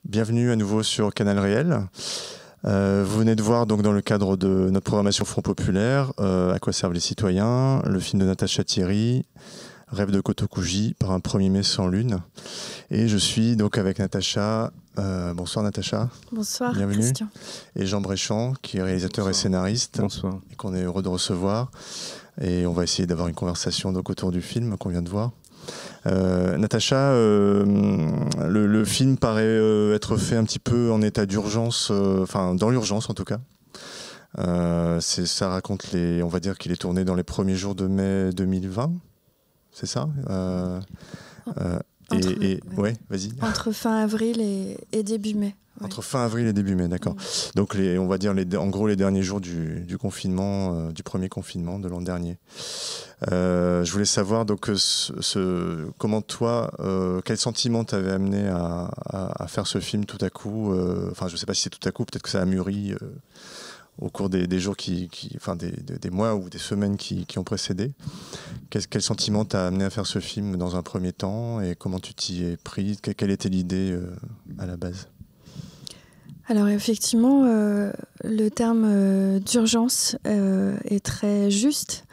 Bienvenue à nouveau sur Canal Réel. Vous venez de voir donc dans le cadre de notre programmation Front Populaire À quoi servent les citoyens, le film de Natacha Thierry, Rêve de Kotokuji par un 1er mai sans lune. Et je suis donc avec Natacha. Bonsoir Natacha. Bonsoir bienvenue. Christian. Et Jean Bréchamp qui est réalisateur et scénariste. Bonsoir. Et qu'on est heureux de recevoir. Et on va essayer d'avoir une conversation donc autour du film qu'on vient de voir. Natacha, le film paraît être fait un petit peu en état d'urgence, enfin dans l'urgence en tout cas. Ça raconte on va dire qu'il est tourné dans les premiers jours de mai 2020, c'est ça ouais, vas-y. Entre fin avril et début mai. Ouais. Entre fin avril et début mai, d'accord. Donc on va dire en gros les derniers jours du confinement, du premier confinement de l'an dernier. Je voulais savoir donc comment toi, quel sentiment t'avait amené à faire ce film tout à coup. Enfin, je sais pas si c'est tout à coup, peut-être que ça a mûri au cours des jours enfin des mois ou des semaines qui ont précédé. Quel sentiment t'a amené à faire ce film dans un premier temps et comment tu t'y es pris? Quelle était l'idée à la base? Alors effectivement, le terme d'urgence est très juste.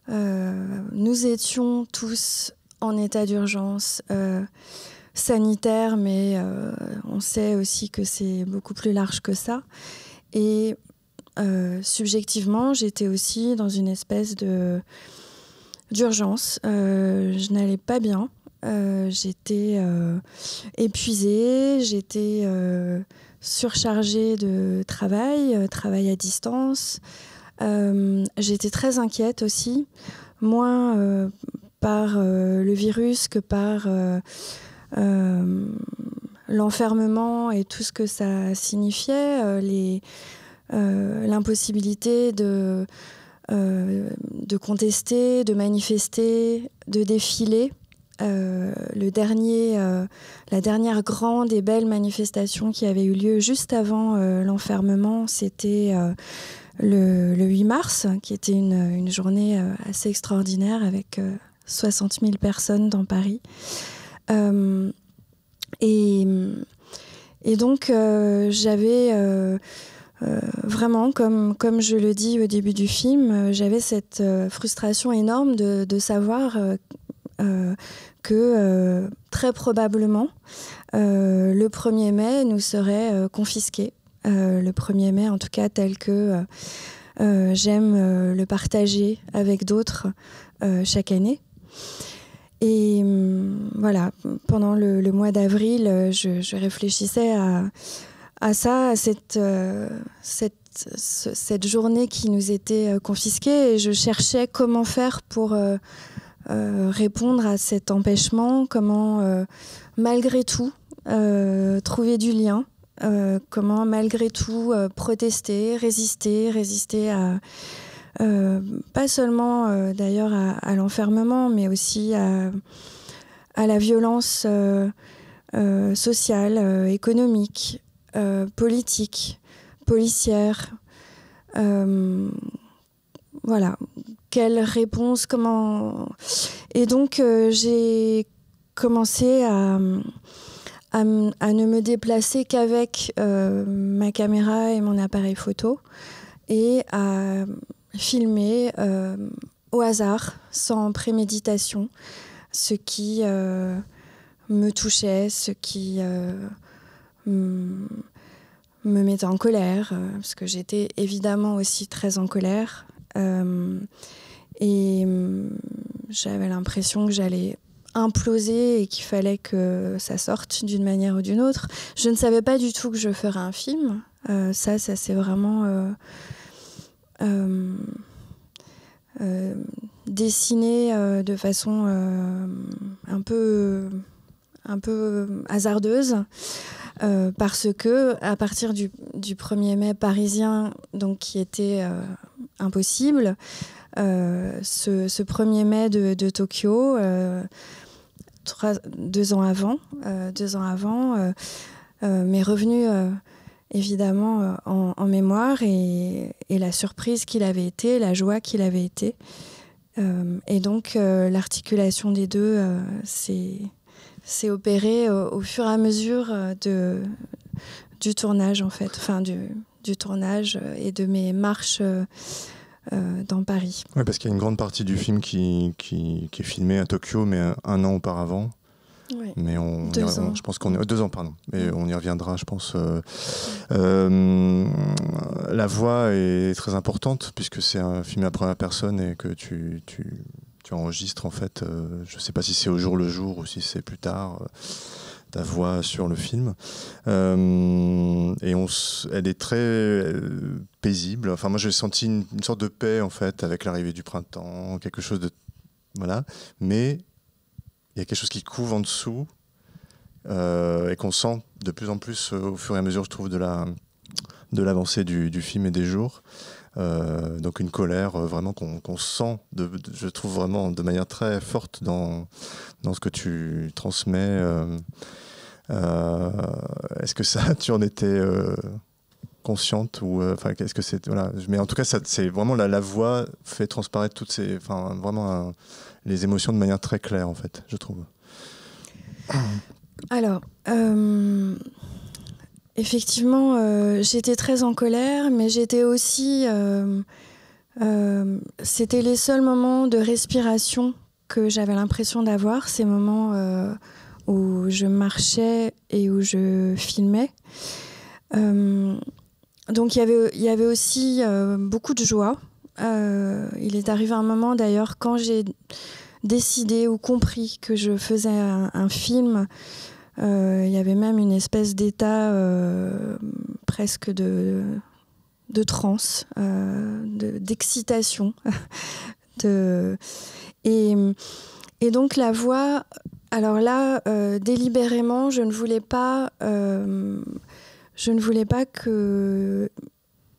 Nous étions tous en état d'urgence sanitaire, mais on sait aussi que c'est beaucoup plus large que ça. Et subjectivement, j'étais aussi dans une espèce d'urgence. Je n'allais pas bien. J'étais épuisée, j'étais surchargée de travail à distance. J'étais très inquiète aussi, moins par le virus que par l'enfermement et tout ce que ça signifiait, l'impossibilité de contester, de manifester, de défiler. La dernière grande et belle manifestation qui avait eu lieu juste avant l'enfermement, c'était le 8 mars, qui était une journée assez extraordinaire avec 60 000 personnes dans Paris. Et donc, j'avais vraiment, comme je le dis au début du film, j'avais cette frustration énorme de savoir que très probablement, le 1er mai nous serait confisqué. Le 1er mai, en tout cas, tel que j'aime le partager avec d'autres chaque année. Et voilà, pendant le mois d'avril, je réfléchissais à ça, à cette journée qui nous était confisquée, et je cherchais comment faire pour répondre à cet empêchement, comment malgré tout trouver du lien, comment malgré tout protester, résister à pas seulement d'ailleurs à l'enfermement, mais aussi à la violence sociale, économique, politique, policière. Voilà. Quelle réponse, comment... Et donc, j'ai commencé à ne me déplacer qu'avec ma caméra et mon appareil photo et à filmer au hasard, sans préméditation, ce qui me touchait, ce qui me mettait en colère, parce que j'étais évidemment aussi très en colère. Et j'avais l'impression que j'allais imploser et qu'il fallait que ça sorte d'une manière ou d'une autre. Je ne savais pas du tout que je ferais un film. Ça c'est vraiment dessiné de façon un peu hasardeuse. Parce que à partir du 1er mai parisien, donc qui était impossible, ce 1er mai de Tokyo, 2 ans avant, m'est revenu évidemment en mémoire, et la surprise qu'il avait été, la joie qu'il avait été. Et donc l'articulation des deux s'est s'est opéré au fur et à mesure du tournage, en fait, enfin du tournage et de mes marches dans Paris. Oui, parce qu'il y a une grande partie du film qui est filmé à Tokyo, mais un an auparavant. Oui. Mais je pense qu'on est 2 ans, pardon. Mais on y reviendra, je pense. La voix est très importante puisque c'est un film à première personne et que tu enregistres en fait. Je ne sais pas si c'est au jour le jour ou si c'est plus tard. Ta voix sur le film et elle est très paisible. Enfin, moi j'ai senti une sorte de paix en fait avec l'arrivée du printemps, quelque chose de voilà. Mais il y a quelque chose qui couve en dessous et qu'on sent de plus en plus au fur et à mesure, je trouve, de l'avancée du film et des jours. Donc une colère vraiment qu'on sent, je trouve vraiment de manière très forte dans ce que tu transmets. Est-ce que ça, tu en étais consciente ou est-ce que c'est voilà. Mais en tout cas, c'est vraiment la voix fait transparaître toutes ces, vraiment les émotions de manière très claire en fait, je trouve. Alors. Effectivement, j'étais très en colère, mais j'étais aussi... c'était les seuls moments de respiration que j'avais l'impression d'avoir, ces moments où je marchais et où je filmais. Donc il y avait aussi beaucoup de joie. Il est arrivé un moment d'ailleurs quand j'ai décidé ou compris que je faisais un film. Il y avait même une espèce d'état presque de transe, d'excitation. Et donc la voix, alors là, délibérément, je ne voulais pas qu'il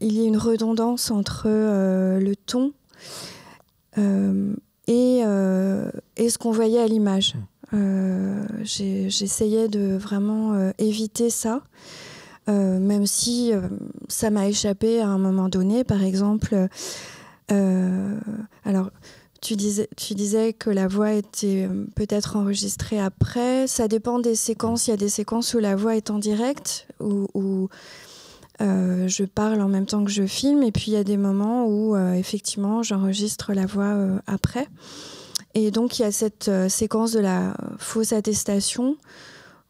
y ait une redondance entre le ton et ce qu'on voyait à l'image. J'essayais de vraiment éviter ça, même si ça m'a échappé à un moment donné. Par exemple, alors tu disais que la voix était peut-être enregistrée après. Ça dépend des séquences. Il y a des séquences où la voix est en direct, où je parle en même temps que je filme, et puis il y a des moments où effectivement j'enregistre la voix après. Et donc, il y a cette séquence de la fausse attestation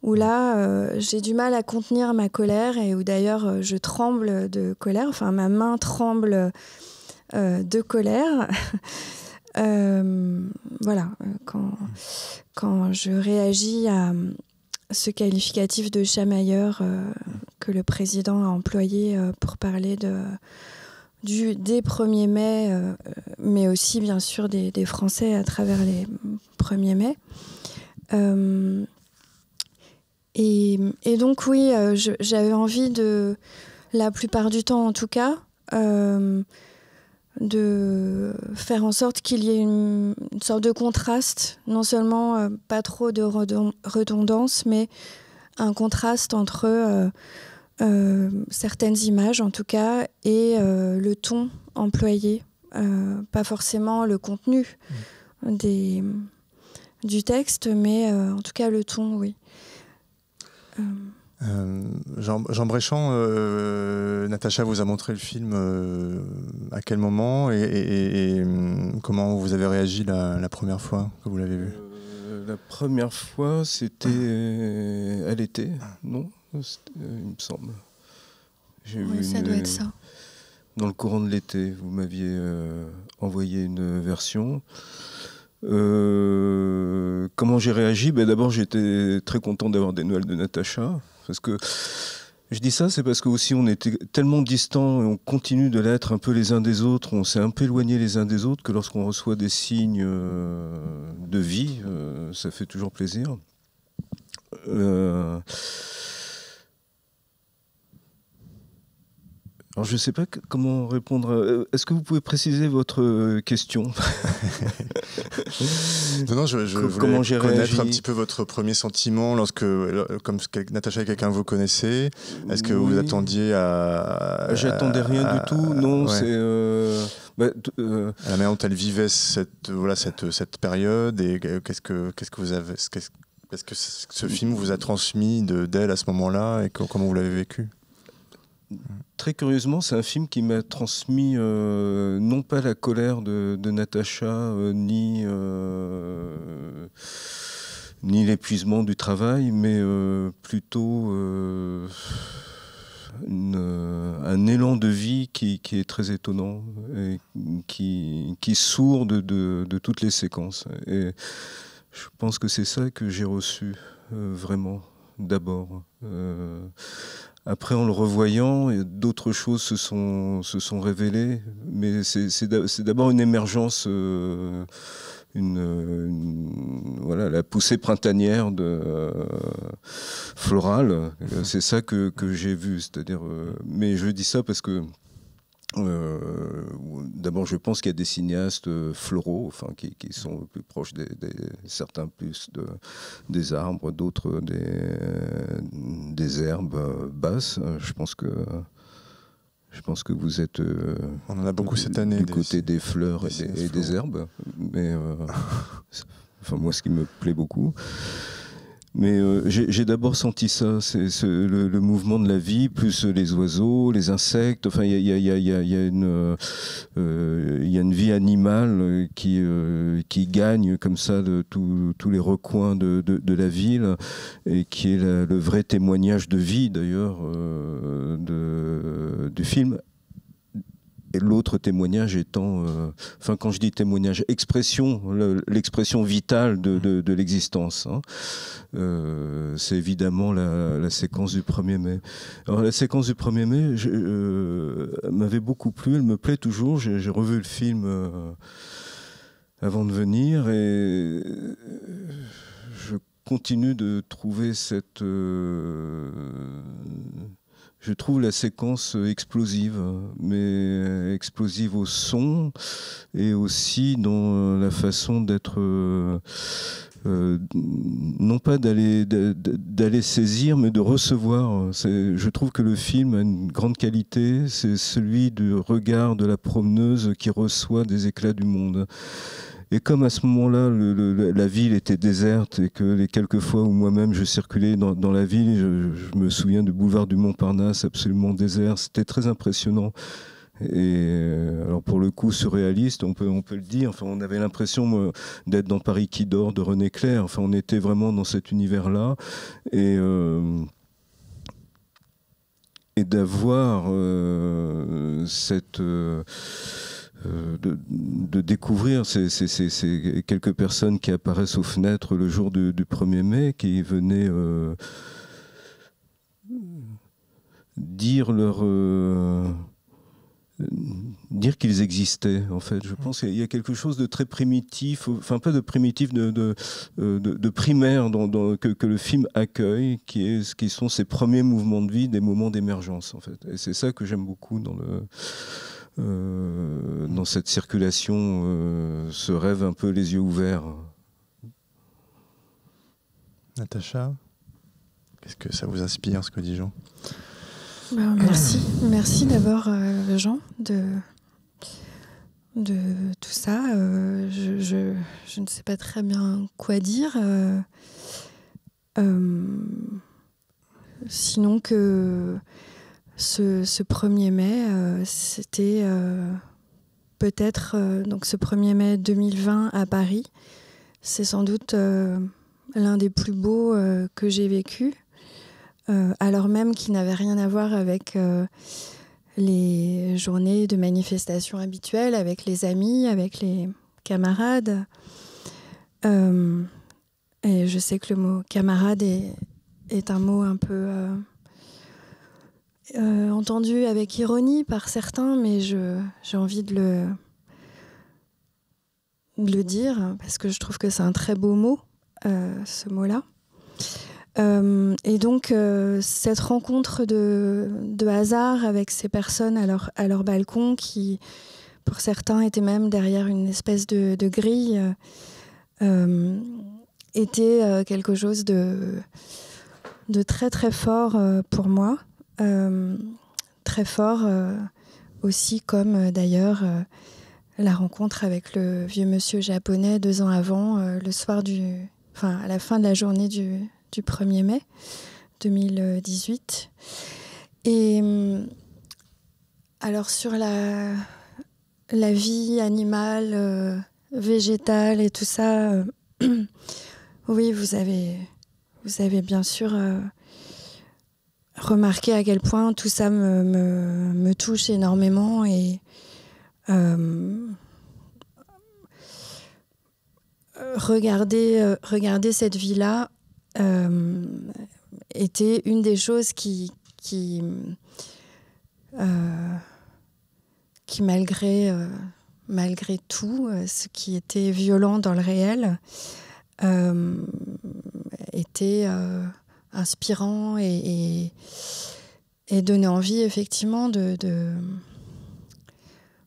où là, j'ai du mal à contenir ma colère et où d'ailleurs, je tremble de colère. Enfin, ma main tremble de colère. Voilà, quand je réagis à ce qualificatif de chamailleur que le président a employé pour parler des 1er mai, mais aussi bien sûr des Français à travers les 1er mai. Et donc oui, j'avais envie la plupart du temps en tout cas, de faire en sorte qu'il y ait une sorte de contraste, non seulement pas trop de redondance, mais un contraste entre certaines images en tout cas et le ton employé, pas forcément le contenu du texte, mais en tout cas le ton, oui. Jean Bréchamp, Natacha vous a montré le film à quel moment et comment vous avez réagi la première fois que vous l'avez vu? La première fois, c'était à l'été, non? Il me semble. Oui, ça doit être ça. Dans le courant de l'été, vous m'aviez envoyé une version. Comment j'ai réagi? D'abord, j'étais très content d'avoir des nouvelles de Natacha. Parce que je dis ça, c'est parce que aussi on était tellement distants et on continue de l'être un peu les uns des autres. On s'est un peu éloignés les uns des autres que lorsqu'on reçoit des signes de vie, ça fait toujours plaisir. Alors je ne sais pas comment répondre. Est-ce que vous pouvez préciser votre question? Non, je voulais connaître un petit peu votre premier sentiment lorsque, comme Natacha est quelqu'un que vous connaissez. Est-ce que vous attendiez à... J'attendais rien du tout. Non, ouais. C'est... à la manière dont elle vivait cette période et qu'est-ce que vous avez... Parce que ce film vous a transmis d'elle à ce moment-là, et comment vous l'avez vécu? Très curieusement, c'est un film qui m'a transmis non pas la colère de Natacha, ni l'épuisement du travail, mais plutôt un élan de vie qui est très étonnant et qui sourd de toutes les séquences. Et je pense que c'est ça que j'ai reçu vraiment d'abord. Après, en le revoyant, d'autres choses se sont révélées, mais c'est d'abord une émergence, voilà, la poussée printanière florale. C'est ça que j'ai vu, c'est-à-dire. Mais je dis ça parce que. D'abord, je pense qu'il y a des cinéastes floraux, enfin, qui sont plus proches certains plus des arbres, d'autres des herbes basses. Je pense que vous êtes. On en a beaucoup cette année. Du côté des fleurs et des herbes, mais enfin moi, ce qui me plaît beaucoup. Mais j'ai d'abord senti ça, c'est le mouvement de la vie, plus les oiseaux, les insectes. Enfin, il y a une vie animale qui gagne comme ça de tous les recoins de la ville, et qui est le vrai témoignage de vie d'ailleurs du film. Et l'autre témoignage étant, enfin quand je dis témoignage, l'expression vitale de l'existence. Hein. C'est évidemment la séquence du 1er mai. Alors la séquence du 1er mai m'avait beaucoup plu, elle me plaît toujours. J'ai revu le film avant de venir, et je continue de trouver je trouve la séquence explosive, mais explosive au son et aussi dans la façon d'être, non pas d'aller saisir, mais de recevoir. Je trouve que le film a une grande qualité, c'est celui du regard de la promeneuse qui reçoit des éclats du monde. Et comme à ce moment-là, la ville était déserte, et que les quelques fois où moi-même je circulais dans la ville, je me souviens du boulevard du Montparnasse absolument désert, c'était très impressionnant. Et alors pour le coup surréaliste, on peut le dire. Enfin, on avait l'impression d'être dans Paris qui dort de René Clair. Enfin, on était vraiment dans cet univers-là, et d'avoir cette de découvrir ces quelques personnes qui apparaissent aux fenêtres le jour du 1er mai, qui venaient dire qu'ils existaient, en fait. Je pense qu'il y a quelque chose de très primitif, enfin pas de primitif, de primaire que le film accueille, qui sont ces premiers mouvements de vie, des moments d'émergence, en fait. Et c'est ça que j'aime beaucoup dans cette circulation, ce rêve un peu les yeux ouverts. Natacha, qu'est-ce que ça vous inspire, ce que dit Jean? Merci d'abord Jean de tout ça. Je ne sais pas très bien quoi dire. Sinon que ce 1er mai, c'était peut-être donc ce 1er mai 2020 à Paris. C'est sans doute l'un des plus beaux que j'ai vécu. Alors même qu'il n'avait rien à voir avec les journées de manifestation habituelles, avec les amis, avec les camarades. Et je sais que le mot camarade est un mot un peu entendu avec ironie par certains, mais j'ai envie de le dire, parce que je trouve que c'est un très beau mot, ce mot-là. Et donc cette rencontre de hasard avec ces personnes à leur balcon, qui pour certains étaient même derrière une espèce de grille, était quelque chose de très très fort pour moi, très fort aussi, comme d'ailleurs la rencontre avec le vieux monsieur japonais 2 ans avant, le soir du à la fin de la journée du 1er mai 2018. Et alors sur la vie animale, végétale et tout ça, oui, vous avez bien sûr remarqué à quel point tout ça me touche énormément. Et regarder cette vie-là était une des choses qui malgré tout, ce qui était violent dans le réel, était inspirant et donnait envie effectivement de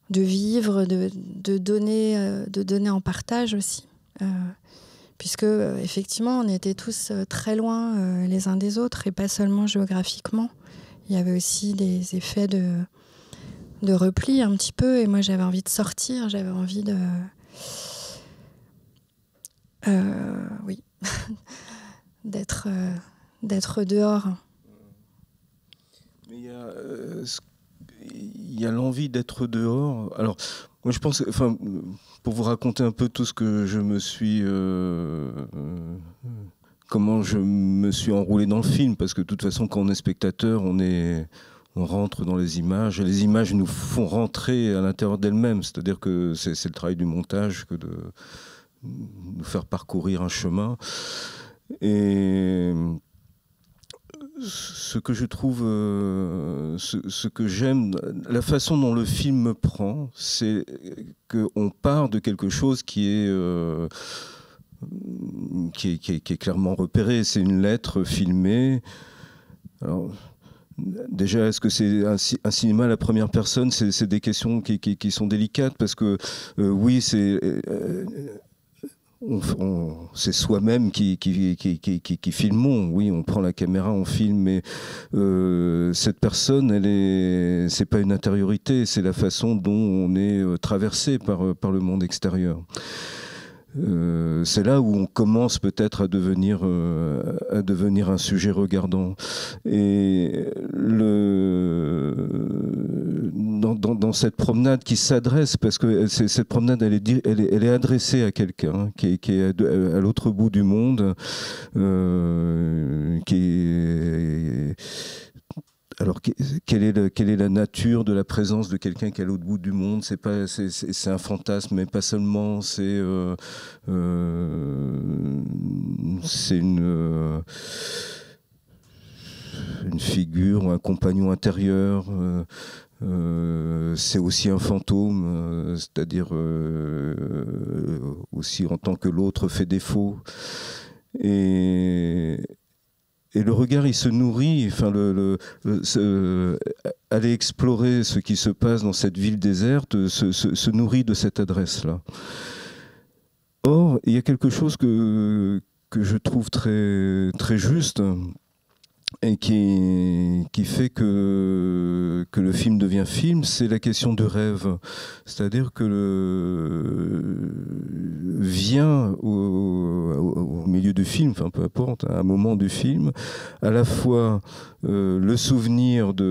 vivre, de donner en partage aussi. Puisque effectivement on était tous très loin les uns des autres et pas seulement géographiquement. Il y avait aussi des effets de repli un petit peu, et moi j'avais envie de sortir, j'avais envie de oui d'être dehors. Mais il y a l'envie d'être dehors. Alors moi je pense, enfin, pour vous raconter un peu tout ce que je me suis comment je me suis enroulé dans le film, parce que de toute façon quand on est spectateur, on rentre dans les images, et les images nous font rentrer à l'intérieur d'elles-mêmes. C'est-à-dire que c'est le travail du montage que de nous faire parcourir un chemin. Et ce que je trouve, ce que j'aime, la façon dont le film me prend, c'est qu'on part de quelque chose qui est clairement repéré. C'est une lettre filmée. Alors, déjà, est-ce que c'est un cinéma à la première personne? C'est des questions qui sont délicates, parce que oui, c'est soi-même qui filmons. Oui, on prend la caméra, on filme, mais cette personne, c'est pas une intériorité, c'est la façon dont on est traversé par le monde extérieur. C'est là où on commence peut-être à devenir un sujet regardant. Et dans cette promenade qui s'adresse, parce que cette promenade elle est adressée à quelqu'un qui est à l'autre bout du monde, alors, quelle est la nature de la présence de quelqu'un qui est à l'autre bout du monde? C'est un fantasme, mais pas seulement. C'est une figure, un compagnon intérieur. C'est aussi un fantôme, c'est-à-dire aussi en tant que l'autre fait défaut. Et le regard, il se nourrit, enfin, aller explorer ce qui se passe dans cette ville déserte se nourrit de cette adresse-là. Or, il y a quelque chose que je trouve très, très juste, et qui fait que le film devient film, c'est la question de rêve. C'est-à-dire que vient au milieu du film, enfin peu importe, à un moment du film, à la fois le souvenir du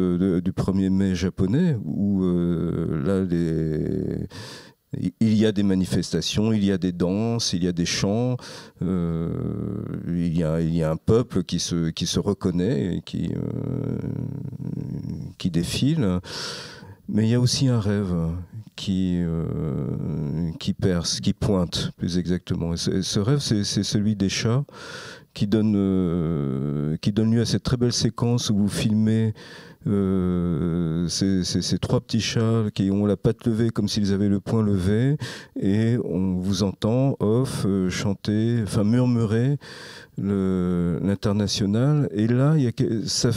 1er mai japonais, où là il y a des manifestations, il y a des danses, il y a des chants, il y a un peuple qui se reconnaît et qui défile. Mais il y a aussi un rêve qui perce, qui pointe plus exactement. Et ce rêve, c'est celui des chats qui donne lieu à cette très belle séquence où vous filmez ces trois petits chats qui ont la patte levée comme s'ils avaient le poing levé, et on vous entend chanter, enfin murmurer l'international. Et là, c'est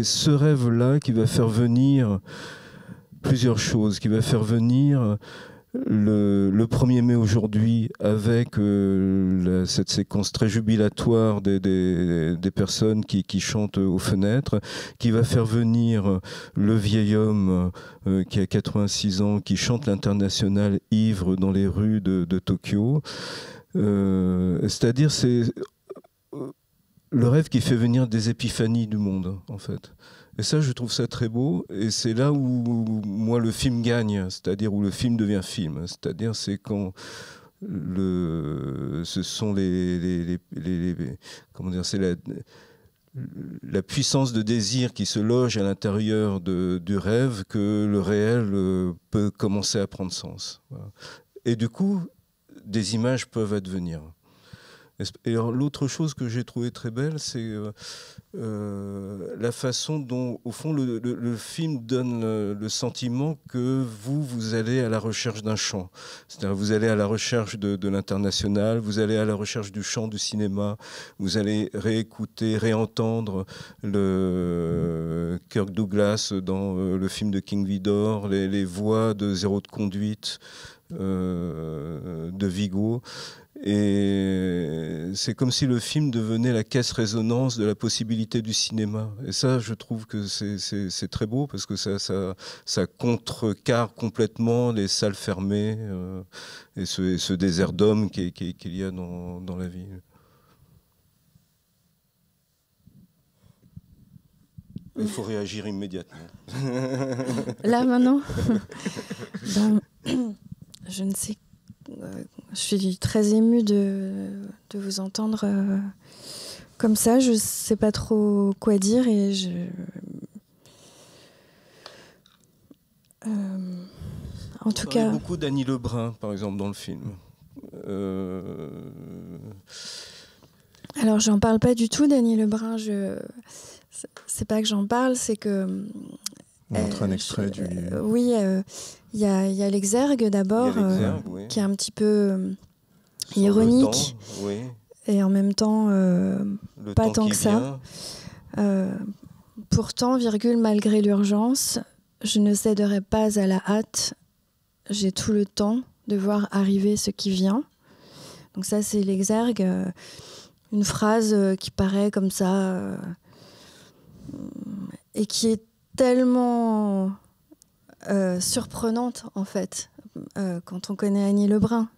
ce rêve-là qui va faire venir plusieurs choses, qui va faire venir le 1er mai aujourd'hui, avec cette séquence très jubilatoire des personnes qui chantent aux fenêtres, qui va faire venir le vieil homme qui a 86 ans, qui chante l'international ivre dans les rues de Tokyo. C'est-à-dire, c'est le rêve qui fait venir des épiphanies du monde, en fait. Et ça, je trouve ça très beau. Et c'est là où, moi, le film gagne, c'est-à-dire où le film devient film. C'est-à-dire, c'est quand ce sont comment dire, c'est la puissance de désir qui se loge à l'intérieur du rêve que le réel peut commencer à prendre sens. Voilà. Et du coup, des images peuvent advenir. Et alors, l'autre chose que j'ai trouvé très belle, c'est la façon dont, au fond, le film donne le sentiment que vous allez à la recherche d'un chant. C'est-à-dire, vous allez à la recherche de l'international, vous allez à la recherche du chant du cinéma, vous allez réécouter, réentendre le Kirk Douglas dans le film de King Vidor, les voix de Zéro de conduite, de Vigo. Et c'est comme si le film devenait la caisse-résonance de la possibilité du cinéma. Et ça, je trouve que c'est très beau parce que ça contrecarre complètement les salles fermées et ce désert d'hommes qu'il y a dans la vie. Il faut réagir immédiatement. Là, maintenant ben, je ne sais. Je suis très émue de vous entendre comme ça. Je ne sais pas trop quoi dire et en tout cas. Il y a beaucoup d'Annie Lebrun, par exemple, dans le film. Alors, j'en parle pas du tout d'Annie Lebrun. C'est pas que j'en parle, c'est que. On montre un extrait du. Oui, il y a l'Exergue d'abord, oui, qui est un petit peu ironique, temps, oui. Et en même temps pas tant que ça. Pourtant, malgré l'urgence, je ne céderai pas à la hâte. J'ai tout le temps de voir arriver ce qui vient. Donc ça, c'est l'Exergue, une phrase qui paraît comme ça et qui est tellement surprenante en fait quand on connaît Annie Lebrun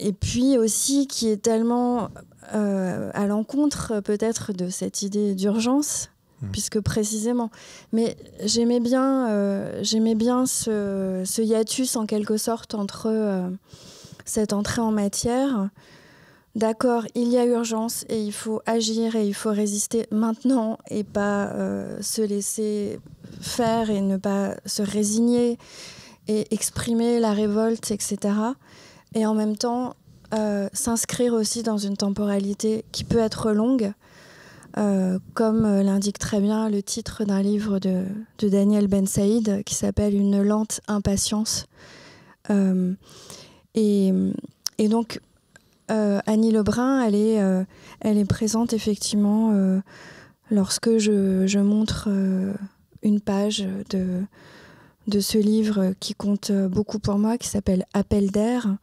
et puis aussi qui est tellement à l'encontre peut-être de cette idée d'urgence puisque précisément mais j'aimais bien ce hiatus en quelque sorte entre cette entrée en matière. D'accord, il y a urgence et il faut agir et il faut résister maintenant et pas se laisser faire et ne pas se résigner et exprimer la révolte, etc. Et en même temps, s'inscrire aussi dans une temporalité qui peut être longue, comme l'indique très bien le titre d'un livre de Daniel Ben Saïd qui s'appelle « Une lente impatience ». Et donc, Annie Lebrun, elle est présente effectivement lorsque je montre une page de ce livre qui compte beaucoup pour moi, qui s'appelle Appel d'air,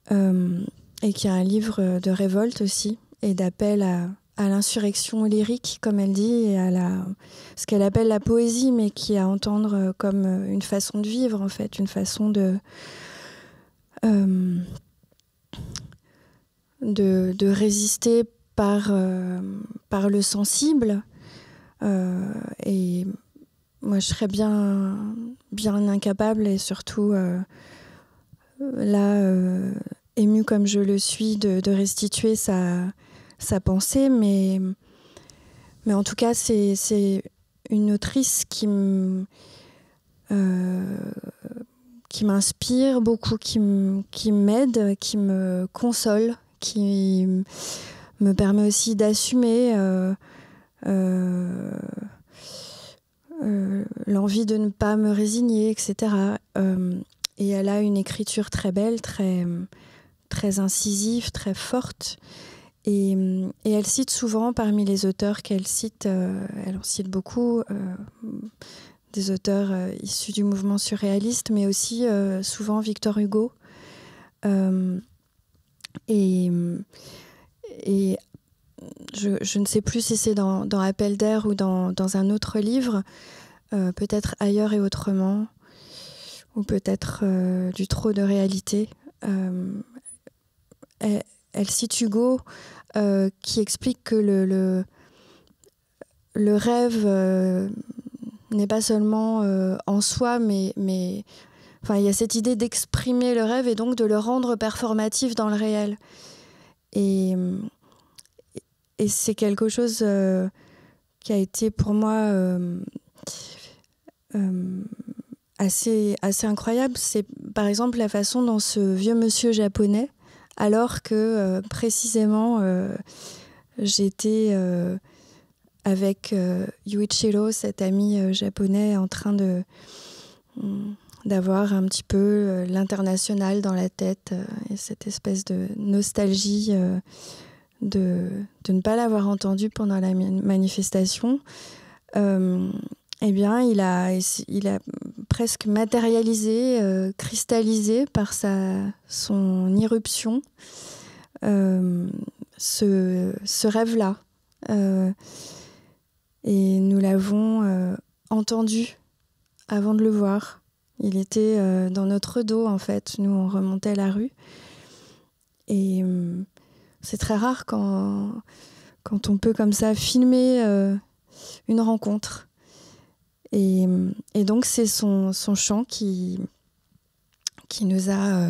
et qui est un livre de révolte aussi, et d'appel à l'insurrection lyrique, comme elle dit, et à ce qu'elle appelle la poésie, mais qui est à entendre comme une façon de vivre, en fait, une façon de résister par le sensible. Et moi, je serais bien incapable, et surtout là, émue comme je le suis, de restituer sa pensée. Mais en tout cas, c'est une autrice qui m'inspire beaucoup, qui m'aide, qui me console, qui me permet aussi d'assumer l'envie de ne pas me résigner, etc. Et elle a une écriture très belle, très incisive, très forte. Et elle cite souvent, parmi les auteurs qu'elle cite, elle en cite beaucoup, des auteurs issus du mouvement surréaliste, mais aussi souvent Victor Hugo. Et je ne sais plus si c'est dans Appel d'air ou dans un autre livre, peut-être Ailleurs et autrement, ou peut-être Du trop de réalité. elle cite Hugo qui explique que le rêve n'est pas seulement en soi, mais il y a cette idée d'exprimer le rêve et donc de le rendre performatif dans le réel. Et c'est quelque chose qui a été pour moi assez incroyable. C'est par exemple la façon dont ce vieux monsieur japonais, alors que précisément j'étais avec Yuichiro, cet ami japonais, en train d'avoir un petit peu l'international dans la tête et cette espèce de nostalgie de ne pas l'avoir entendu pendant la manifestation. Eh bien, il a presque matérialisé, cristallisé par son irruption ce rêve-là. Et nous l'avons entendu avant de le voir. Il était dans notre dos, en fait. Nous, on remontait la rue. Et c'est très rare quand on peut comme ça filmer une rencontre. Et donc, c'est son chant qui nous a...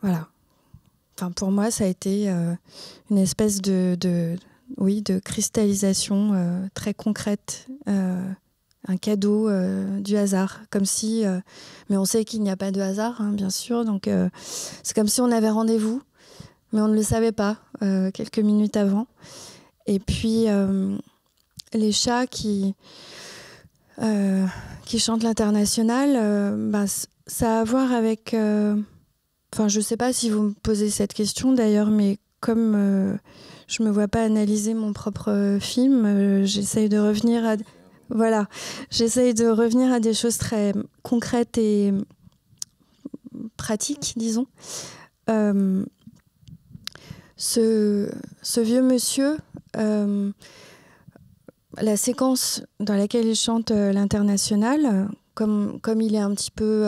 voilà. Enfin, pour moi, ça a été une espèce de cristallisation très concrète, un cadeau du hasard, comme si... mais on sait qu'il n'y a pas de hasard, hein, bien sûr, donc c'est comme si on avait rendez-vous, mais on ne le savait pas quelques minutes avant. Et puis, les chats qui chantent l'international, ça a à voir avec... Enfin, je ne sais pas si vous me posez cette question d'ailleurs, mais comme je ne me vois pas analyser mon propre film, j'essaye de revenir à des choses très concrètes et pratiques, disons. Ce vieux monsieur, la séquence dans laquelle il chante l'international, comme il est un petit peu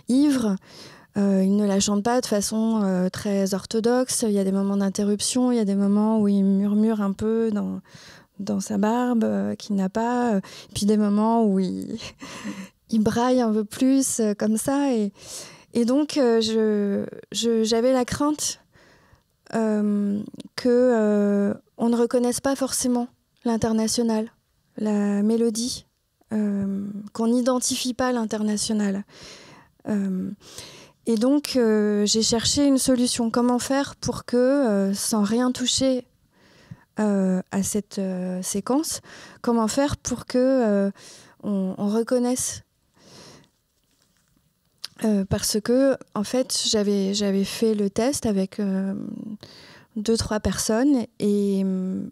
ivre, il ne la chante pas de façon très orthodoxe. Il y a des moments d'interruption, il y a des moments où il murmure un peu dans sa barbe qu'il n'a pas, puis des moments où il braille un peu plus comme ça. Et donc, j'avais la crainte qu'on ne reconnaisse pas forcément l'international, la mélodie, qu'on n'identifie pas l'international. Et donc, j'ai cherché une solution. Comment faire pour que, sans rien toucher à cette séquence, comment faire pour que on reconnaisse parce que, en fait, j'avais fait le test avec 2-3 personnes et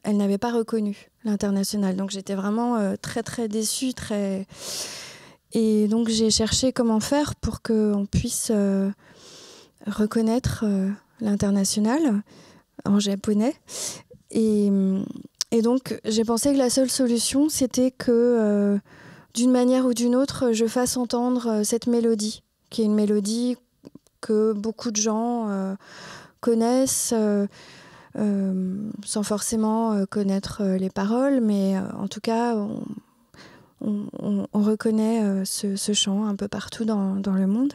elles n'avaient pas reconnu l'international. Donc, j'étais vraiment très, très déçue. Et donc, j'ai cherché comment faire pour qu'on puisse reconnaître l'international en japonais. Et donc, j'ai pensé que la seule solution, c'était que, d'une manière ou d'une autre, je fasse entendre cette mélodie, qui est une mélodie que beaucoup de gens connaissent, sans forcément connaître les paroles, mais en tout cas, on reconnaît ce chant un peu partout dans le monde.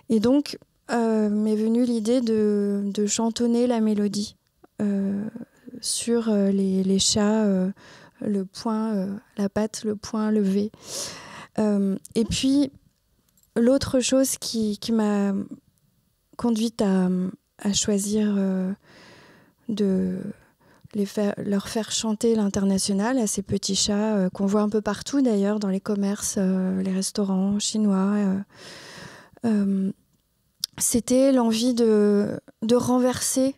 Et donc, m'est venue l'idée de chantonner la mélodie sur les chats, le point, la patte, le point levé. Et puis, l'autre chose qui m'a conduite à choisir de leur faire chanter l'international à ces petits chats qu'on voit un peu partout d'ailleurs, dans les commerces, les restaurants chinois, c'était l'envie de renverser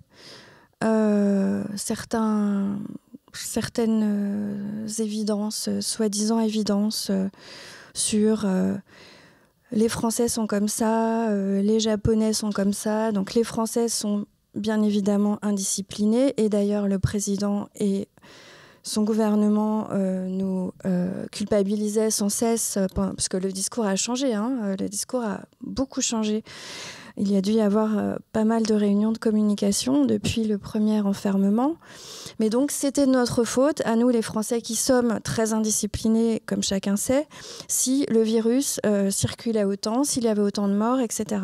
certaines évidences, soi-disant évidences, sur les Français sont comme ça, les Japonais sont comme ça. Donc les Français sont bien évidemment indisciplinés, et d'ailleurs le président est son gouvernement nous culpabilisait sans cesse, parce que le discours a changé, le discours a beaucoup changé. Il y a dû y avoir pas mal de réunions de communication depuis le premier enfermement. Mais donc, c'était de notre faute, à nous les Français qui sommes très indisciplinés, comme chacun sait, si le virus circulait autant, s'il y avait autant de morts, etc.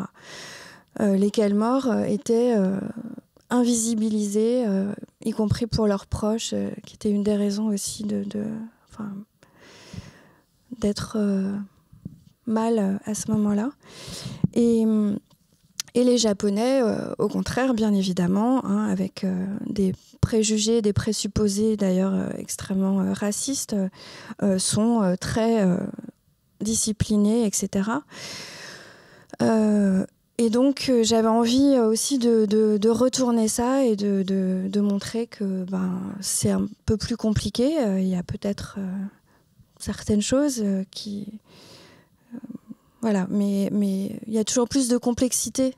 Lesquels morts étaient invisibilisés, y compris pour leurs proches, qui était une des raisons aussi d'être mal à ce moment-là. Et les Japonais, au contraire, bien évidemment, avec des préjugés, des présupposés d'ailleurs extrêmement racistes, sont très disciplinés, etc. Et donc, j'avais envie aussi de retourner ça et de montrer que c'est un peu plus compliqué. Il y a peut-être certaines choses qui... voilà, mais il y a toujours plus de complexité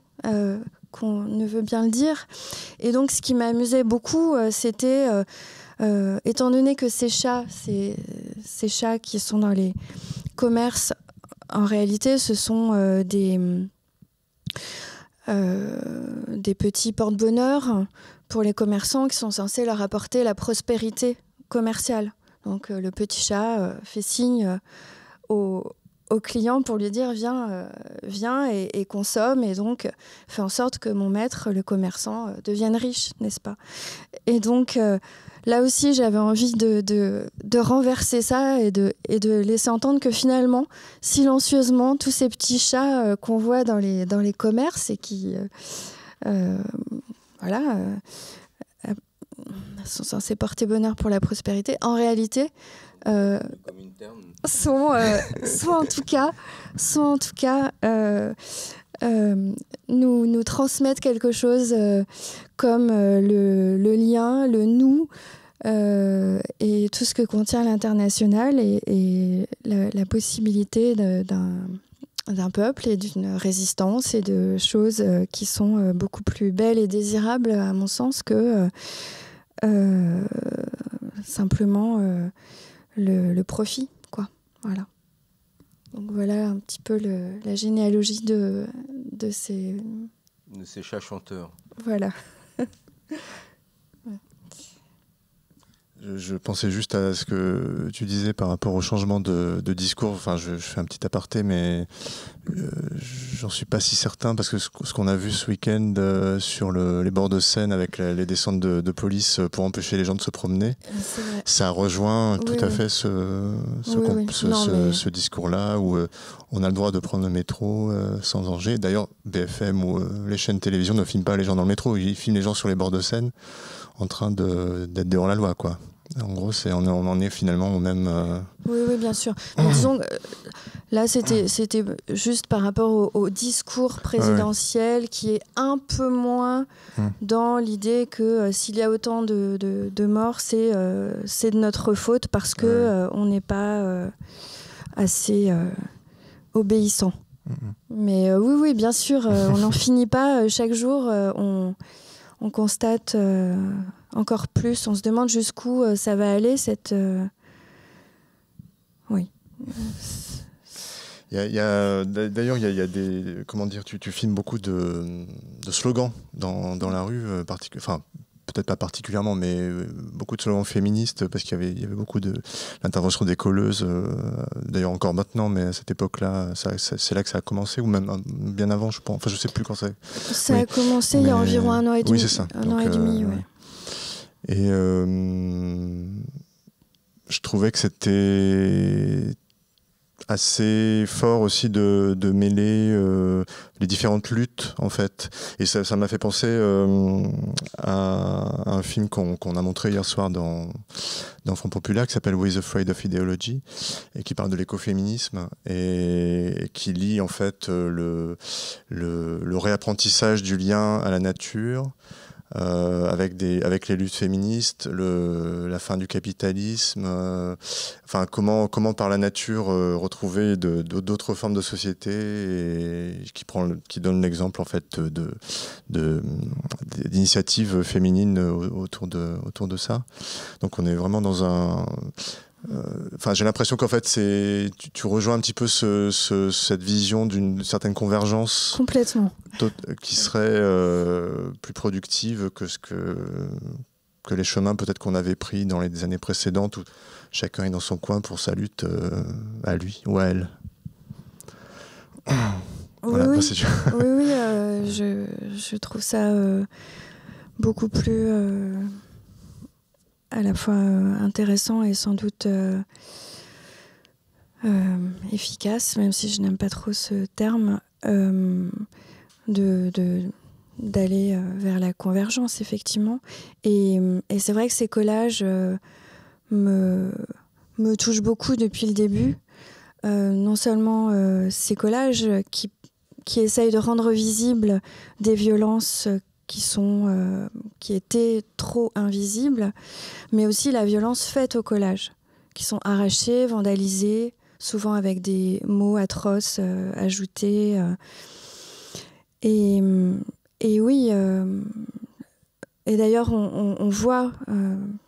qu'on ne veut bien le dire. Et donc, ce qui m'amusait beaucoup, c'était, étant donné que ces chats qui sont dans les commerces, en réalité, ce sont des petits porte-bonheur pour les commerçants qui sont censés leur apporter la prospérité commerciale. Donc, le petit chat fait signe au client pour lui dire viens et consomme, et donc fait en sorte que mon maître, le commerçant, devienne riche, n'est-ce pas? Et donc là aussi j'avais envie de renverser ça et de laisser entendre que finalement, silencieusement, tous ces petits chats qu'on voit dans les commerces et qui sont censés porter bonheur pour la prospérité, en réalité sont en tout cas nous transmettent quelque chose comme le lien, le nous, et tout ce que contient l'international et la possibilité d'un peuple et d'une résistance et de choses qui sont beaucoup plus belles et désirables à mon sens que simplement le profit, quoi. Voilà. Donc voilà un petit peu la généalogie de ces chats chanteurs. Voilà. Je pensais juste à ce que tu disais par rapport au changement de discours. Enfin, je fais un petit aparté, mais j'en suis pas si certain, parce que ce qu'on a vu ce week-end sur les bords de Seine avec les descentes de police pour empêcher les gens de se promener, ça rejoint tout à fait ce discours-là, où on a le droit de prendre le métro sans danger. D'ailleurs, BFM ou les chaînes télévision ne filment pas les gens dans le métro, ils filment les gens sur les bords de Seine en train d'être devant la loi, quoi. En gros, on en est finalement au même... Oui, bien sûr. Mais disons, là, c'était juste par rapport au discours présidentiel qui est un peu moins dans l'idée que s'il y a autant de morts, c'est de notre faute parce qu'on n'est pas assez obéissant. Mais oui, bien sûr, on n'en finit pas. Chaque jour, on constate encore plus, on se demande jusqu'où ça va aller, cette... Oui. D'ailleurs, il y a des... Comment dire, tu filmes beaucoup de slogans dans la rue, enfin, peut-être pas particulièrement, mais beaucoup de slogans féministes, parce qu'il y avait beaucoup de l'intervention des colleuses, d'ailleurs encore maintenant, mais à cette époque-là, c'est là que ça a commencé, ou même bien avant, je pense. Enfin, je sais plus quand ça... Ça a commencé il y a environ 1 an et demi. Oui, c'est ça. Un an et demi, oui. Et je trouvais que c'était assez fort aussi de mêler les différentes luttes, en fait. Et ça m'a fait penser à un film qu'on a montré hier soir dans Front Populaire, qui s'appelle Who is Afraid of Ideology, et qui parle de l'écoféminisme et qui lie en fait le réapprentissage du lien à la nature, avec les luttes féministes, la fin du capitalisme, enfin comment par la nature retrouver d'autres formes de société, et qui donne l'exemple en fait d'initiatives féminines autour de ça. Donc on est vraiment dans un j'ai l'impression qu'en fait tu rejoins un petit peu cette vision d'une certaine convergence complètement qui serait plus productive que les chemins peut-être qu'on avait pris dans les années précédentes, où chacun est dans son coin pour sa lutte à lui ou à elle. Voilà, oui, je trouve ça beaucoup plus à la fois intéressant et sans doute efficace, même si je n'aime pas trop ce terme, d'aller vers la convergence, effectivement. Et c'est vrai que ces collages me touchent beaucoup depuis le début. Non seulement ces collages qui essayent de rendre visibles des violences qui étaient trop invisibles, mais aussi la violence faite au collage, qui sont arrachées, vandalisées, souvent avec des mots atroces ajoutés. Et oui, et d'ailleurs on voit,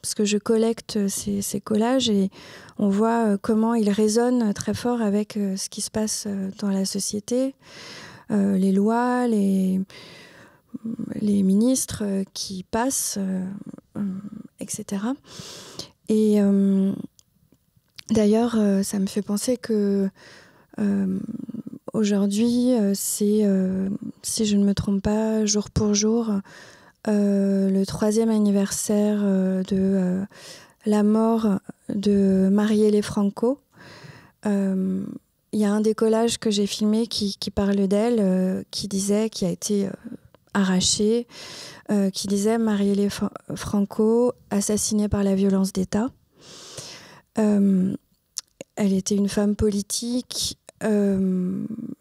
parce que je collecte ces collages, et on voit comment ils résonnent très fort avec ce qui se passe dans la société, les lois, les ministres qui passent, etc. Et d'ailleurs, ça me fait penser que aujourd'hui, c'est, si je ne me trompe pas, jour pour jour, le 3e anniversaire de la mort de Marielle Franco. Il y a un des collages que j'ai filmé qui parle d'elle, qui a été arraché, qui disait Marielle Franco, assassinée par la violence d'État. Elle était une femme politique,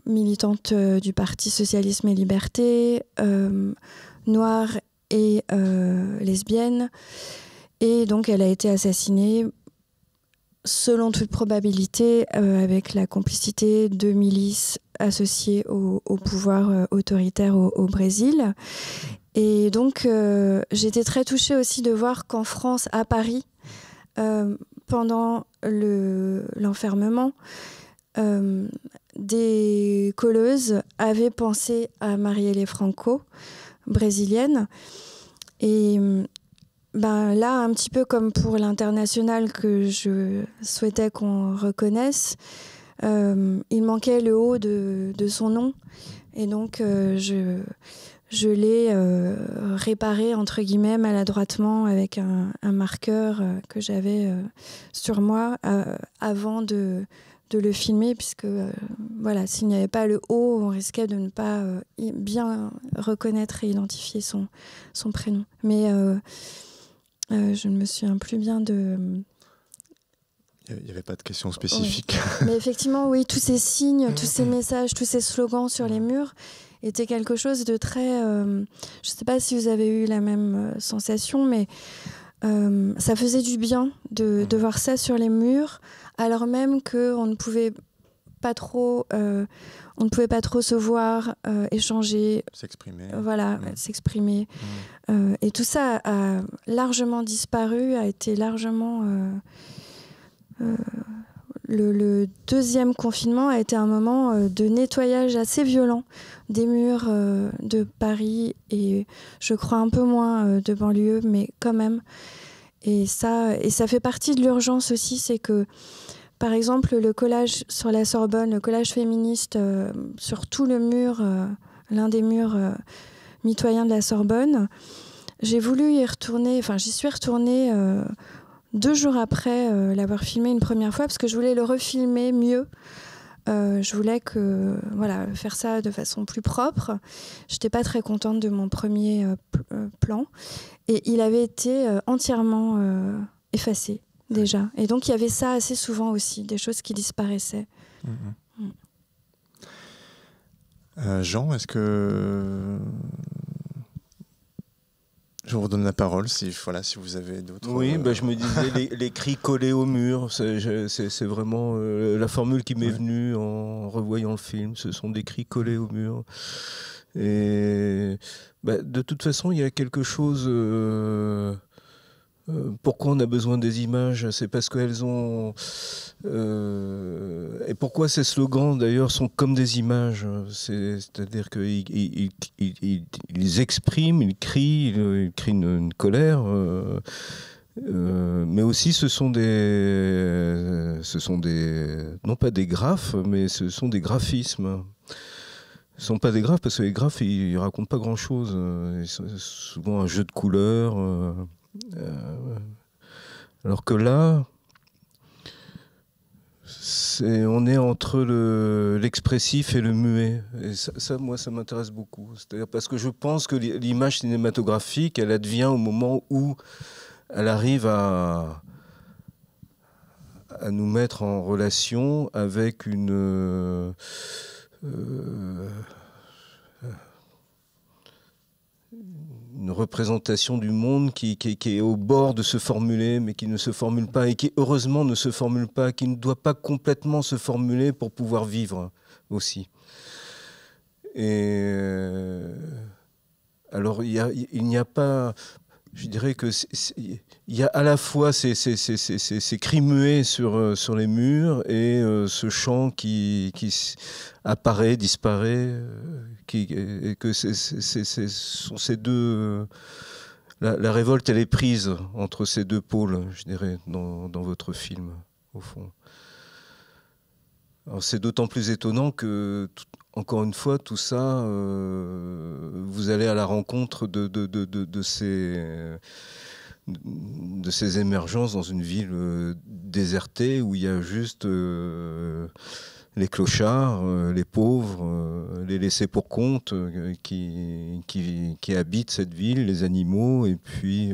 militante du Parti Socialisme et Liberté, noire et lesbienne. Et donc elle a été assassinée, selon toute probabilité, avec la complicité de milices associées au pouvoir autoritaire au Brésil. Et donc j'étais très touchée aussi de voir qu'en France, à Paris, pendant l'enfermement, des colleuses avaient pensé à Marielle Franco, brésilienne. Et là, un petit peu comme pour l'international que je souhaitais qu'on reconnaisse, il manquait le haut de son nom. Et donc, je l'ai réparé, entre guillemets, maladroitement, avec un marqueur que j'avais sur moi avant de le filmer, puisque voilà, s'il n'y avait pas le haut, on risquait de ne pas bien reconnaître et identifier son prénom. Mais je ne me souviens plus bien de... Il n'y avait pas de questions spécifiques. Ouais. Mais effectivement, oui, tous ces signes, tous ces messages, tous ces slogans sur les murs étaient quelque chose de très... je ne sais pas si vous avez eu la même sensation, mais ça faisait du bien de voir ça sur les murs, alors même qu'on ne pouvait pas trop... on ne pouvait pas trop se voir, échanger, s'exprimer. Et tout ça a largement disparu, a été largement... le 2e confinement a été un moment de nettoyage assez violent des murs de Paris, et je crois un peu moins de banlieue, mais quand même. Et ça fait partie de l'urgence aussi, c'est que par exemple, le collage sur la Sorbonne, le collage féministe sur tout le mur, l'un des murs mitoyens de la Sorbonne, j'ai voulu y retourner, j'y suis retournée 2 jours après l'avoir filmé une première fois, parce que je voulais le refilmer mieux. Je voulais faire ça de façon plus propre. Je n'étais pas très contente de mon premier plan. Et il avait été entièrement effacé. Déjà. Et donc il y avait ça assez souvent aussi, des choses qui disparaissaient. Jean, est-ce que je vous redonne la parole si vous avez d'autres... Oui, je me disais les cris collés au mur, c'est vraiment la formule qui m'est venue en revoyant le film. Ce sont des cris collés au mur. Et de toute façon, il y a quelque chose... pourquoi on a besoin des images? C'est parce qu'elles ont... et pourquoi ces slogans, d'ailleurs, sont comme des images? C'est-à-dire qu'ils expriment, ils crient une colère, mais aussi ce sont des... non pas des graphes, mais ce sont des graphismes. Ce ne sont pas des graphes, parce que les graphes, ils ne racontent pas grand-chose. C'est souvent un jeu de couleurs... alors que là, on est entre l'expressif et le muet. Et ça, moi, ça m'intéresse beaucoup. C'est-à-dire parce que je pense que l'image cinématographique, elle advient au moment où elle arrive à nous mettre en relation avec une représentation du monde qui est au bord de se formuler, mais qui ne se formule pas, et qui heureusement ne se formule pas, qui ne doit pas complètement se formuler pour pouvoir vivre aussi. Et alors il n'y a pas... Je dirais que il y a à la fois ces cris muets sur les murs et ce chant qui apparaît, disparaît, et que sont ces deux... La révolte, elle est prise entre ces deux pôles, je dirais, dans votre film, au fond. Alors c'est d'autant plus étonnant que, encore une fois, tout ça, vous allez à la rencontre de ces émergences dans une ville désertée où il y a juste les clochards, les pauvres, les laissés pour compte qui habitent cette ville, les animaux, et puis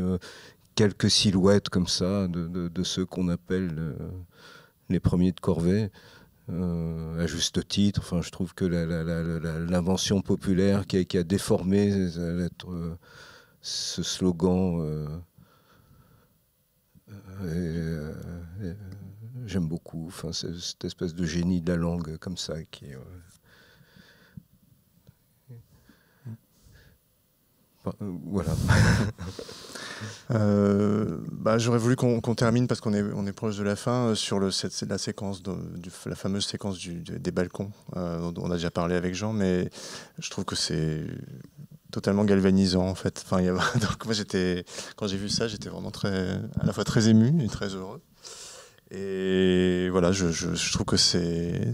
quelques silhouettes comme ça de ceux qu'on appelle les premiers de corvée. À juste titre, enfin, je trouve que l'invention populaire qui a déformé ce slogan, j'aime beaucoup. Enfin, cette espèce de génie de la langue comme ça qui. Voilà. J'aurais voulu qu'on termine parce qu'on est proche de la fin sur la séquence la fameuse séquence des balcons dont on a déjà parlé avec Jean, mais je trouve que c'est totalement galvanisant en fait. Enfin, donc moi quand j'ai vu ça, j'étais vraiment à la fois très ému et très heureux. Et voilà, je trouve que c'est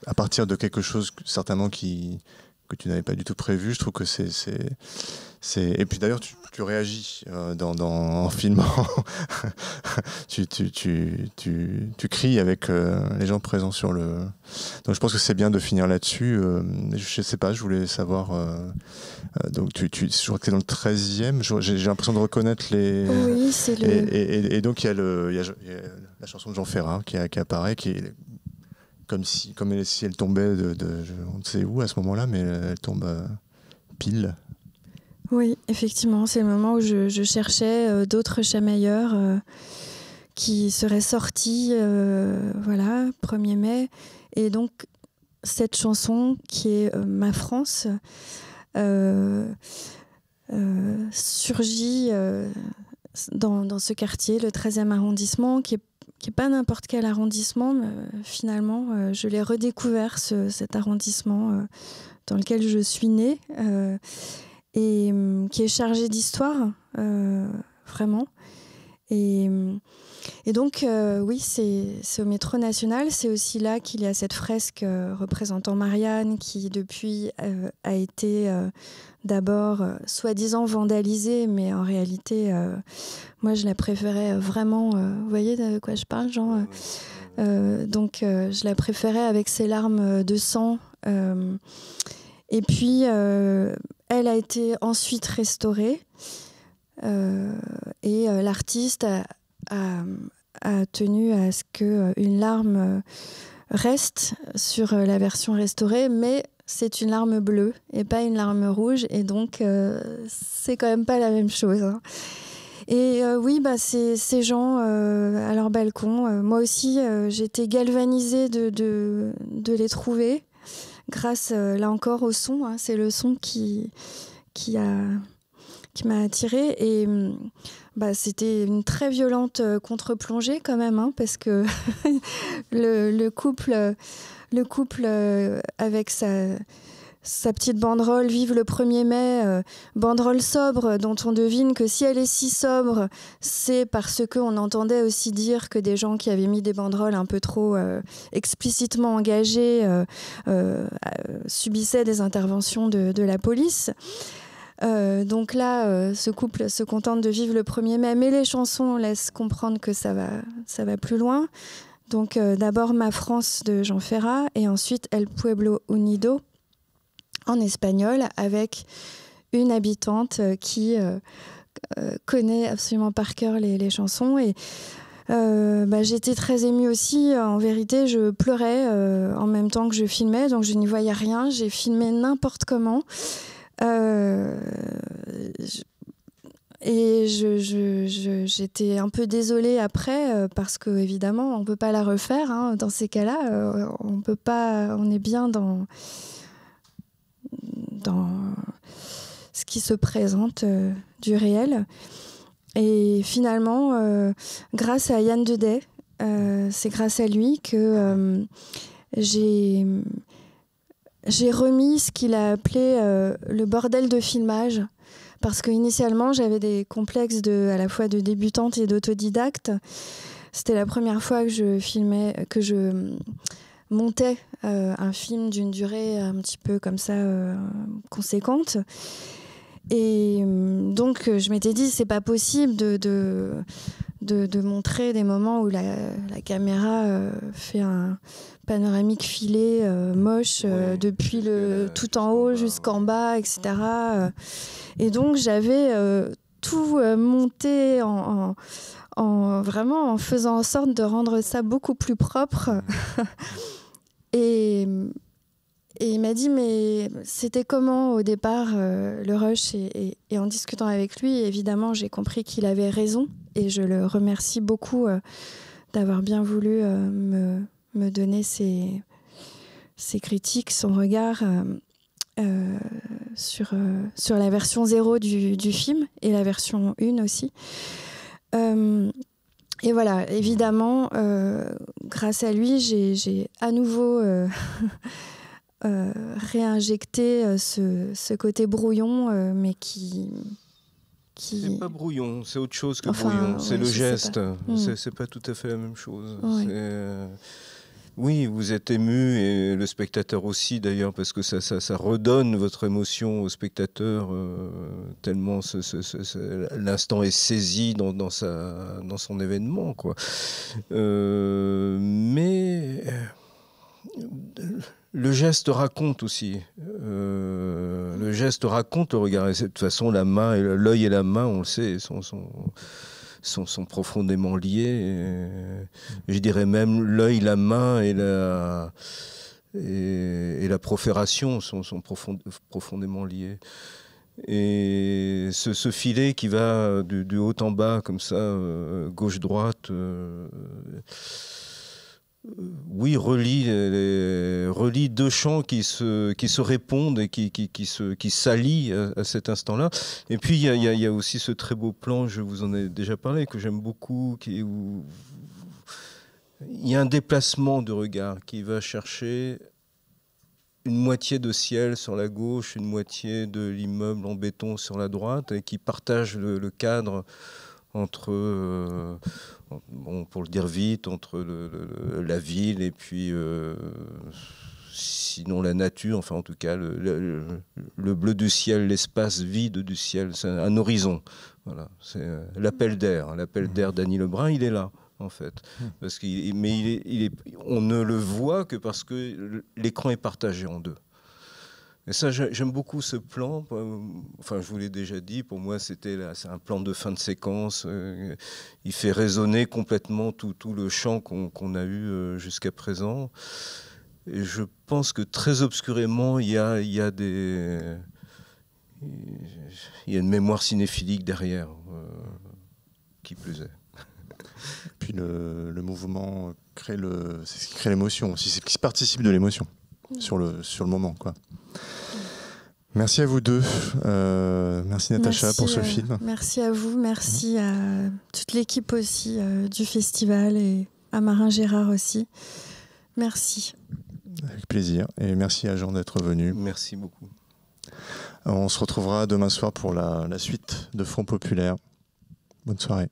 à partir de quelque chose certainement que tu n'avais pas du tout prévu. Je trouve que et puis d'ailleurs tu réagis en filmant. tu cries avec les gens présents sur le... Donc je pense que c'est bien de finir là-dessus. Je sais pas, je voulais savoir... donc je crois que tu es dans le 13e. J'ai l'impression de reconnaître les... Oui, c'est le... Et donc il y a la chanson de Jean Ferrat qui apparaît, qui est... comme si elle tombait on ne sait où à ce moment-là, mais elle tombe pile. Oui, effectivement, c'est le moment où je cherchais d'autres chamailleurs qui seraient sortis, 1er mai. Et donc, cette chanson qui est Ma France surgit dans ce quartier, le 13e arrondissement, qui est pas n'importe quel arrondissement, mais finalement, je l'ai redécouvert, cet arrondissement dans lequel je suis née, et qui est chargé d'histoire, vraiment. Et donc, oui, c'est au métro national. C'est aussi là qu'il y a cette fresque représentant Marianne, qui depuis a été d'abord soi-disant vandalisée, mais en réalité, moi je la préférais vraiment. Vous voyez de quoi je parle, Jean? Donc, je la préférais avec ses larmes de sang. Et puis, elle a été ensuite restaurée. Et l'artiste a tenu à ce qu'une larme reste sur la version restaurée, mais c'est une larme bleue et pas une larme rouge, et donc c'est quand même pas la même chose, hein. Et oui, ces gens à leur balcon, moi aussi j'étais galvanisée de les trouver, grâce là encore au son, hein. C'est le son qui m'a attirée, et c'était une très violente contre-plongée quand même, hein, parce que le couple avec sa petite banderole Vive le 1er mai, banderole sobre, dont on devine que si elle est si sobre, c'est parce qu'on entendait aussi dire que des gens qui avaient mis des banderoles un peu trop explicitement engagées subissaient des interventions de la police. Donc là, ce couple se contente de vivre le 1er mai, mais les chansons laissent comprendre que ça va plus loin. Donc d'abord Ma France de Jean Ferrat, et ensuite El Pueblo Unido en espagnol, avec une habitante qui connaît absolument par cœur les chansons. Et j'étais très émue aussi. En vérité, je pleurais en même temps que je filmais, donc je n'y voyais rien. J'ai filmé n'importe comment. Et j'étais un peu désolée après, parce que évidemment on peut pas la refaire, hein, dans ces cas-là. On peut pas. On est bien dans ce qui se présente du réel. Et finalement, grâce à Yann Deday, c'est grâce à lui que j'ai remis ce qu'il a appelé le bordel de filmage, parce qu'initialement j'avais des complexes à la fois de débutante et d'autodidacte. C'était la première fois que je montais un film d'une durée un petit peu comme ça conséquente, et donc je m'étais dit c'est pas possible de montrer des moments où la caméra fait un panoramique filé moche, depuis tout en haut jusqu'en bas, etc. Et donc j'avais tout monté vraiment en faisant en sorte de rendre ça beaucoup plus propre. Et il m'a dit, mais c'était comment au départ le rush, et en discutant avec lui, évidemment, j'ai compris qu'il avait raison, et je le remercie beaucoup d'avoir bien voulu me donner ses critiques, son regard sur la version 0 du film, et la version 1 aussi. Et voilà, évidemment, grâce à lui, j'ai à nouveau réinjecté ce côté brouillon, mais qui... C'est pas brouillon, c'est autre chose que brouillon, c'est le geste. C'est pas tout à fait la même chose. Ouais. Oui, vous êtes ému, et le spectateur aussi d'ailleurs, parce que ça redonne votre émotion au spectateur, tellement l'instant est saisi dans son événement, quoi. Mais le geste raconte aussi. Le geste raconte le regard. Et de toute façon, l'œil et la main, on le sait, sont profondément liés. Et je dirais même l'œil, la main et la profération sont profondément liés. Et ce filet qui va du haut en bas, comme ça, gauche-droite, oui, relie deux chants qui se répondent et qui s'allient à cet instant-là. Et puis il y a aussi ce très beau plan, je vous en ai déjà parlé, que j'aime beaucoup, où il y a un déplacement de regard qui va chercher une moitié de ciel sur la gauche, une moitié de l'immeuble en béton sur la droite, et qui partage le cadre entre, pour le dire vite, entre la ville et puis, sinon la nature, enfin en tout cas le bleu du ciel, l'espace vide du ciel, c'est un horizon. Voilà, c'est l'appel d'air d'Annie Lebrun, il est là en fait, parce on ne le voit que parce que l'écran est partagé en deux. Et ça, j'aime beaucoup ce plan. Enfin, je vous l'ai déjà dit, pour moi, c'est un plan de fin de séquence. Il fait résonner complètement tout le chant qu'on a eu jusqu'à présent. Et je pense que très obscurément, il y a une mémoire cinéphilique derrière, qui plus est. Puis le mouvement c'est ce qui crée l'émotion aussi, c'est ce qui participe de l'émotion sur le moment, quoi. Merci à vous deux. Merci Natacha pour ce film. Merci à vous, merci à toute l'équipe aussi du festival et à Marin Gérard aussi. Merci. Avec plaisir. Et merci à Jean d'être venu. Merci beaucoup. On se retrouvera demain soir pour la suite de Front Populaire. Bonne soirée.